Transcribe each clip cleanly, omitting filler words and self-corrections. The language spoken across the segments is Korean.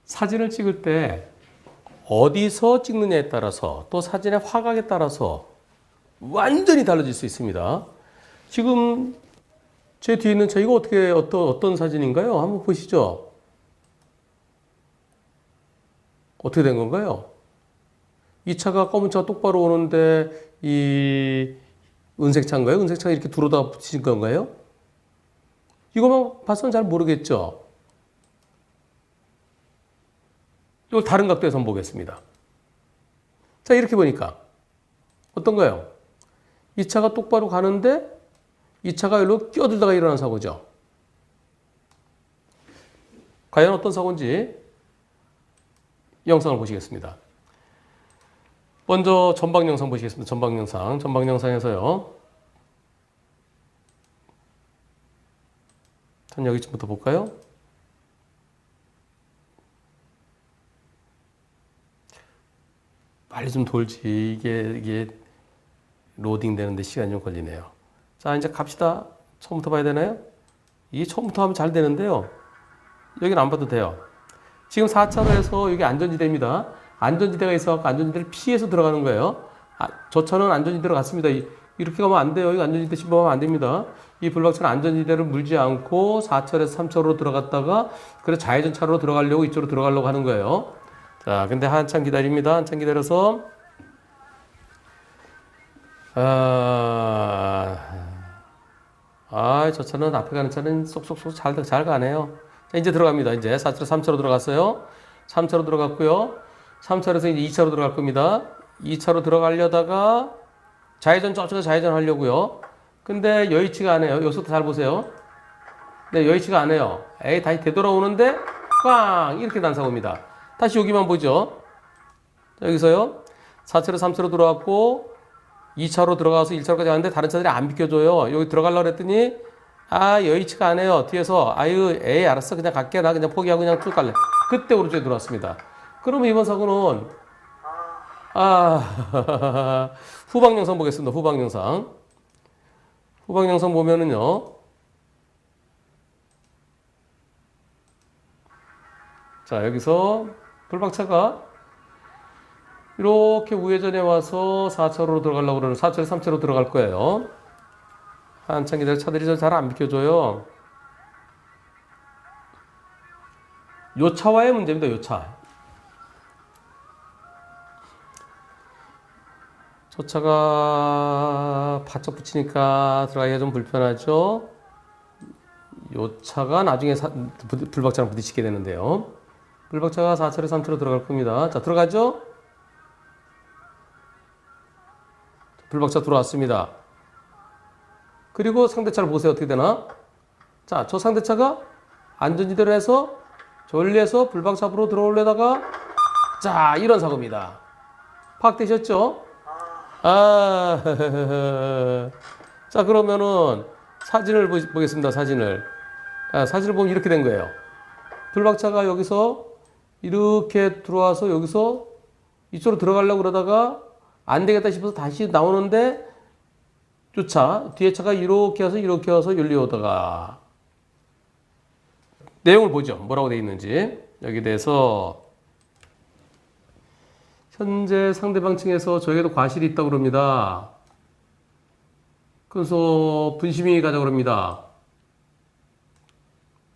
사진을 찍을 때 어디서 찍느냐에 따라서 또 사진의 화각에 따라서 완전히 달라질 수 있습니다. 지금 제 뒤에 있는 차 이거 어떤 사진인가요? 한번 보시죠. 어떻게 된 건가요? 이 차가 검은 차가 똑바로 오는데 이 은색 차인가요? 은색 차가 이렇게 들어다 붙이신 건가요? 이거만 봐서는 잘 모르겠죠. 이걸 다른 각도에서 한번 보겠습니다. 자, 이렇게 보니까 어떤가요? 이 차가 똑바로 가는데 이 차가 여기로 끼어들다가 일어난 사고죠. 과연 어떤 사고인지 영상을 보시겠습니다. 먼저 전방 영상 보시겠습니다. 전방 영상에서요. 전 여기쯤부터 볼까요? 빨리 좀 돌지. 이게 로딩 되는데 시간이 좀 걸리네요. 자, 이제 갑시다. 처음부터 봐야 되나요? 이게 처음부터 하면 잘 되는데요. 여기는 안 봐도 돼요. 지금 4차로에서 여기 안전지대입니다. 안전지대가 있어서 안전지대를 피해서 들어가는 거예요. 저 차는 안전지대로 갔습니다. 이렇게 가면 안 돼요. 이거 안전지대 침범하면 안 됩니다. 이 블록차는 안전지대를 물지 않고 4차로에서 3차로로 들어갔다가 그래서 좌회전 차로로 들어가려고 이쪽으로 들어가려고 하는 거예요. 자, 근데 한참 기다립니다. 한참 기다려서 저 차는 앞에 가는 차는 쏙쏙쏙 잘 가네요. 자, 이제 들어갑니다. 이제 4차로 3차로 들어갔어요. 3차로 들어갔고요. 3차로에서 이제 2차로 들어갈 겁니다. 2차로 들어가려다가 저쪽에서 좌회전 하려고요. 근데 여의치가 안 해요. 여기서부터 잘 보세요. 네, 여의치가 안 해요. 다시 되돌아오는데 꽝! 이렇게 난 사고입니다. 다시 여기만 보죠. 여기서요. 4차로 3차로 들어왔고 2차로 들어가서 1차로까지 가는데 다른 차들이 안 비켜줘요. 여기 들어가려고 그랬더니 여의치가 안 해요. 뒤에서 알았어. 그냥 갈게. 나 그냥 포기하고 그냥 쭉 갈래. 그때 오른쪽에 들어왔습니다. 그러면 이번 사고는 후방 영상 보겠습니다. 후방 영상 보면은요. 자, 여기서 불박차가 이렇게 우회전해 와서 4차로로 들어가려고 그러는 4차로 3차로 들어갈 거예요. 한참 기다려 차들이 잘 안 비켜줘요. 요 차와의 문제입니다. 요 차. 저 차가 바짝 붙이니까 들어가기가 좀 불편하죠. 요 차가 나중에 불박차랑 부딪히게 되는데요. 불박차가 4차로 3차로 들어갈 겁니다. 자, 들어가죠. 불박차 들어왔습니다. 그리고 상대차를 보세요. 어떻게 되나? 자, 저 상대차가 안전지대로 해서 전리해서 불박차 앞으로 들어오려다가 자, 이런 사고입니다. 파악되셨죠? 자, 그러면은 사진을 보겠습니다. 사진을 보면 이렇게 된 거예요. 불박차가 여기서 이렇게 들어와서 여기서 이쪽으로 들어가려고 그러다가 안 되겠다 싶어서 다시 나오는데 뒤에 차가 이렇게 와서 열려오다가 내용을 보죠. 뭐라고 되어 있는지. 여기 대해서 현재 상대방 층에서 저에게도 과실이 있다고 그럽니다. 그래서 분심이 가자고 그럽니다.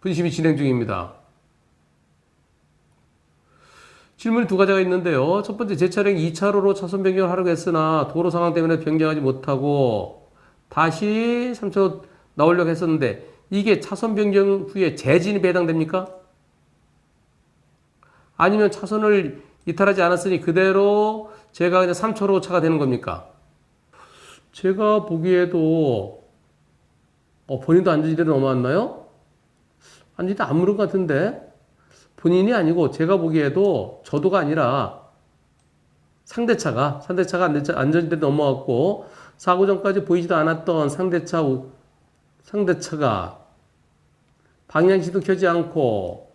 분심이 진행 중입니다. 질문이 두 가지가 있는데요. 첫 번째, 제 차량이 2차로로 차선 변경을 하려고 했으나 도로 상황 때문에 변경하지 못하고 다시 3차로 나오려고 했었는데 이게 차선 변경 후에 재진입에 해당됩니까? 아니면 차선을 이탈하지 않았으니 그대로 제가 그냥 3차로 차가 되는 겁니까? 제가 보기에도 본인도 안전지대를 넘어왔나요? 안전지대 안 물은 것 같은데 본인이 아니고 제가 보기에도 저도가 아니라 상대차가 안전지대를 넘어왔고 사고 전까지 보이지도 않았던 상대차가 방향시도 켜지 않고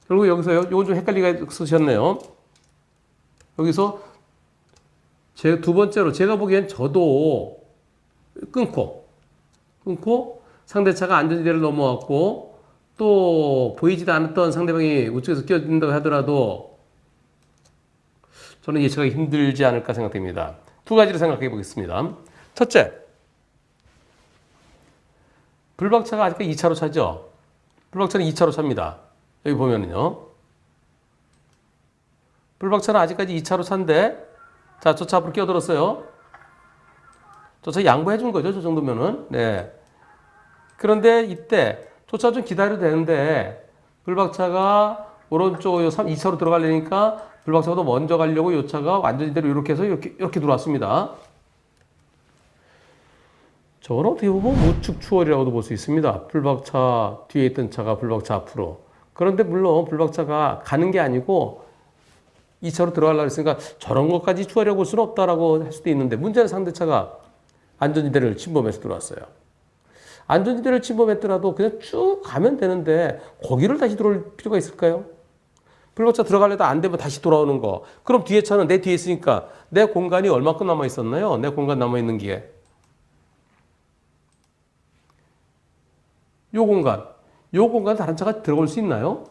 결국 여기서요. 이건 좀 헷갈리게 쓰셨네요. 여기서 두 번째로 제가 보기엔 저도 끊고 상대차가 안전지대를 넘어왔고 또 보이지도 않았던 상대방이 우측에서 끼어든다고 하더라도 저는 예측하기 힘들지 않을까 생각됩니다. 두 가지를 생각해 보겠습니다. 첫째, 불박차가 아직까지 2차로 차죠. 불박차는 2차로 찹니다. 여기 보면은요. 불박차는 아직까지 2차로 차인데, 자, 저 차 앞으로 끼어들었어요. 저 차 양보해 준 거죠. 저 정도면은. 네. 그런데 이때 저 차 좀 기다려도 되는데, 불박차가 오른쪽 2차로 들어가려니까 불박차가 먼저 가려고 이 차가 완전히 대로 이렇게 해서 이렇게 들어왔습니다. 저건 어떻게 보면 우측 추월이라고도 볼 수 있습니다. 불박차 뒤에 있던 차가 불박차 앞으로. 그런데 물론 불박차가 가는 게 아니고 2차로 들어가려고 했으니까 저런 것까지 추월이라고 볼 수는 없다라고 할 수도 있는데 문제는 상대차가 안전지대를 침범해서 들어왔어요. 안전지대를 침범했더라도 그냥 쭉 가면 되는데 거기를 다시 들어올 필요가 있을까요? 불박차 들어가려다 안 되면 다시 돌아오는 거. 그럼 뒤에 차는 내 뒤에 있으니까 내 공간이 얼마큼 남아 있었나요? 내 공간 남아 있는 게. 요 공간 다른 차가 들어올 수 있나요?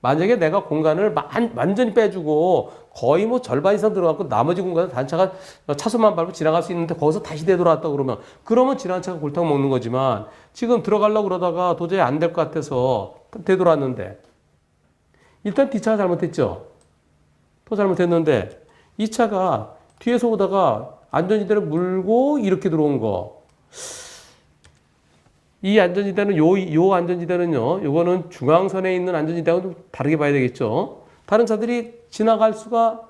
만약에 내가 공간을 완전히 빼주고 거의 뭐 절반 이상 들어갔고 나머지 공간은 다른 차가 차선만 밟고 지나갈 수 있는데 거기서 다시 되돌아왔다 그러면 지나간 차가 골탕 먹는 거지만 지금 들어가려고 그러다가 도저히 안 될 것 같아서 되돌아왔는데 일단 뒷차가 잘못했죠. 또 잘못했는데 이 차가 뒤에서 오다가 안전지대를 물고 이렇게 들어온 거. 이 안전지대는 요 안전지대는요. 요거는 중앙선에 있는 안전지대하고 좀 다르게 봐야 되겠죠. 다른 차들이 지나갈 수가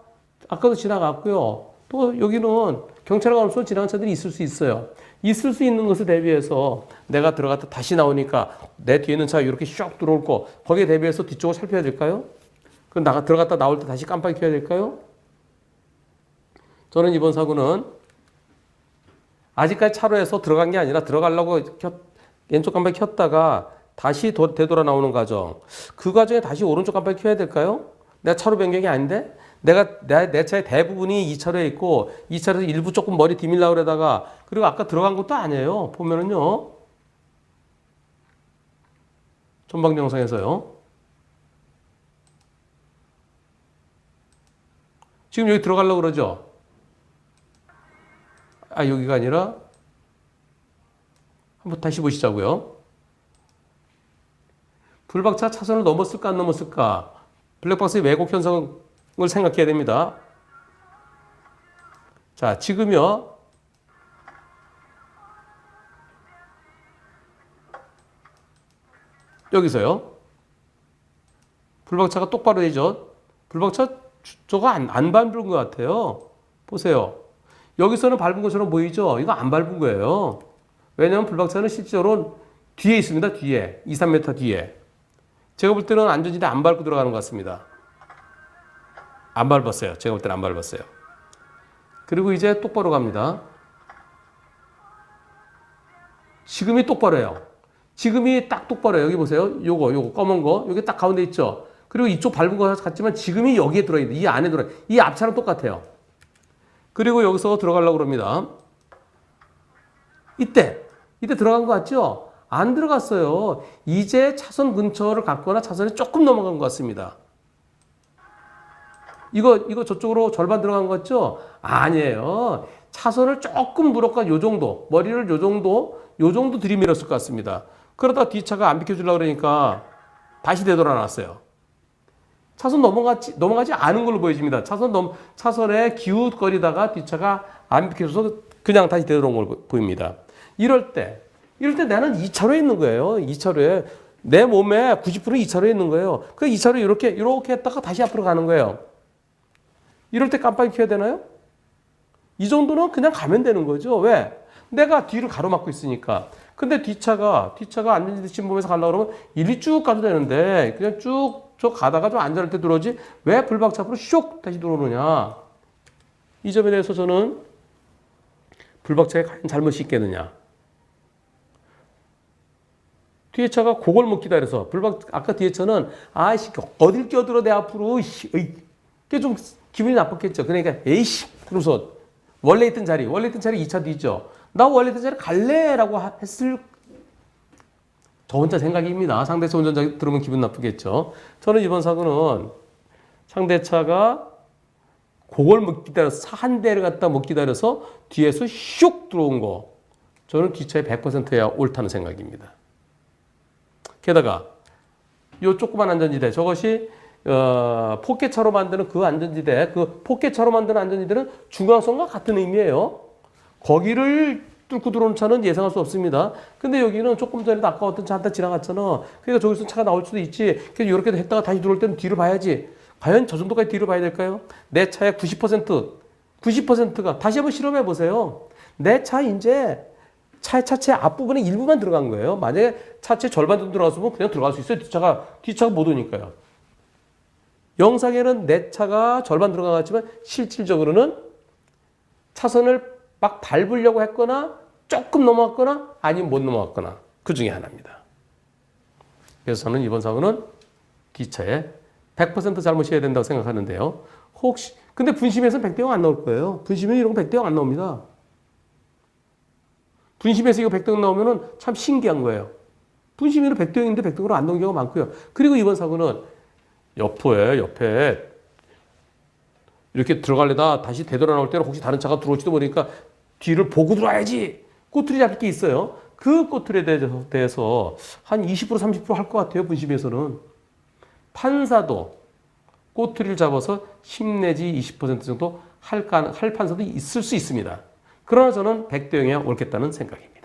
아까도 지나갔고요. 또 여기는 경찰관 없어서 지나간 차들이 있을 수 있어요. 있을 수 있는 것을 대비해서 내가 들어갔다 다시 나오니까 내 뒤에 있는 차가 이렇게 슉 들어올 거 거기에 대비해서 뒤쪽을 살펴야 될까요? 그럼 들어갔다 나올 때 다시 깜빡이 켜야 될까요? 저는 이번 사고는 아직까지 차로에서 들어간 게 아니라 들어가려고 왼쪽 깜빡이 켰다가 다시 되돌아 나오는 과정. 그 과정에 다시 오른쪽 깜빡이 켜야 될까요? 내가 차로 변경이 아닌데? 내 차의 대부분이 2차로에 있고 2차로에서 일부 조금 머리 디밀라고 그러다가 그리고 아까 들어간 것도 아니에요. 보면은요. 전방 영상에서요. 지금 여기 들어가려고 그러죠? 아, 여기가 아니라 한번 다시 보시자고요. 불박차 차선을 넘었을까 안 넘었을까? 블랙박스의 왜곡 현상을 생각해야 됩니다. 자, 지금요. 여기서요. 불박차가 똑바로 되죠. 불박차 저거 안 밟은 것 같아요. 보세요. 여기서는 밟은 것처럼 보이죠? 이거 안 밟은 거예요. 왜냐하면 불박차는 실제로 뒤에 있습니다. 뒤에. 2, 3m 뒤에. 제가 볼 때는 안전지대 안 밟고 들어가는 것 같습니다. 안 밟았어요. 제가 볼 때는 안 밟았어요. 그리고 이제 똑바로 갑니다. 지금이 똑바로예요. 지금이 딱 똑바로예요. 여기 보세요. 요거 검은 거. 여기 딱 가운데 있죠. 그리고 이쪽 밟은 거 같지만 지금이 여기에 들어있는 이 안에 들어있는 이 앞차랑 똑같아요. 그리고 여기서 들어가려고 그럽니다. 이때 들어간 거 같죠? 안 들어갔어요. 이제 차선 근처를 갔거나 차선에 조금 넘어간 것 같습니다. 이거 저쪽으로 절반 들어간 거 같죠? 아니에요. 차선을 조금 물었고 요 정도, 머리를 요 정도 들이밀었을 것 같습니다. 그러다 뒷차가 안 비켜주려고 그러니까 다시 되돌아놨어요. 차선 넘어가지 않은 걸로 보여집니다. 차선에 기웃거리다가 뒷차가 안 비켜줘서 그냥 다시 되돌아온 걸로 보입니다. 이럴 때 나는 2차로에 있는 거예요. 2차로에. 내 몸에 90% 2차로에 있는 거예요. 그 2차로 이렇게 했다가 다시 앞으로 가는 거예요. 이럴 때 깜빡이 켜야 되나요? 이 정도는 그냥 가면 되는 거죠. 왜? 내가 뒤를 가로막고 있으니까. 근데 뒷차가 안전지대 침범해서 가려고 그러면 일리 쭉 가도 되는데 그냥 쭉 저 가다가 좀 안전할 때 들어오지 왜 불박차 앞으로 슉 다시 들어오느냐. 이 점에 대해서 저는 불박차에 과연 잘못이 있겠느냐. 뒤에 차가 그걸 못 기다려서 아까 뒤에 차는 아이씨 어딜 끼어들어 내 앞으로 그게 좀 기분이 나빴겠죠. 그러니까 에이씨 그러면서 원래 있던 자리 2차 뒤죠. 나 원래 있던 자리 갈래라고 했을 저 혼자 생각입니다. 상대차 운전자 들으면 기분 나쁘겠죠. 저는 이번 사고는 상대차가 그걸 못 기다려서 차 한 대를 갖다 못 기다려서 뒤에서 슉 들어온 거. 저는 뒷차에 100%야 옳다는 생각입니다. 게다가 요 조그만 안전지대 저것이 포켓차로 만드는 그 안전지대, 그 포켓차로 만드는 안전지대는 중앙선과 같은 의미예요. 거기를 뚫고 들어오는 차는 예상할 수 없습니다. 근데 여기는 조금 전에 아까 어떤 차 한 대 지나갔잖아. 그러니까 저기서 차가 나올 수도 있지. 그래서 이렇게 했다가 다시 들어올 때는 뒤를 봐야지. 과연 저 정도까지 뒤를 봐야 될까요? 내 차의 90%가 다시 한번 실험해 보세요. 내 차 이제 차체 앞부분에 일부만 들어간 거예요. 만약에 차체 절반 정도 들어갔으면 그냥 들어갈 수 있어요. 뒤차가 못 오니까요. 영상에는 내 차가 절반 들어갔지만 실질적으로는 차선을 막 밟으려고 했거나 조금 넘어갔거나 아니면 못 넘어갔거나 그 중에 하나입니다. 그래서 저는 이번 사고는 뒷차에 100% 잘못이어야 된다고 생각하는데요. 혹시 근데 분심에서는 100대 0 안 나올 거예요. 분심에 이런 거 100대 0 안 나옵니다. 분심에서 이거 100대 0 나오면은 참 신기한 거예요. 분심에는 100대 0인데 100대 0으로 안 나온 경우가 많고요. 그리고 이번 사고는 옆에 이렇게 들어가려다 다시 되돌아 나올 때는 혹시 다른 차가 들어올지도 모르니까 뒤를 보고 들어와야지. 꼬투리 잡을 게 있어요. 그 꼬투리에 대해서 한 20% 30% 할 것 같아요. 분심에서는. 판사도 꼬투리를 잡아서 10 내지 20% 정도 할 판사도 있을 수 있습니다. 그러나 저는 100대 0에 옳겠다는 생각입니다.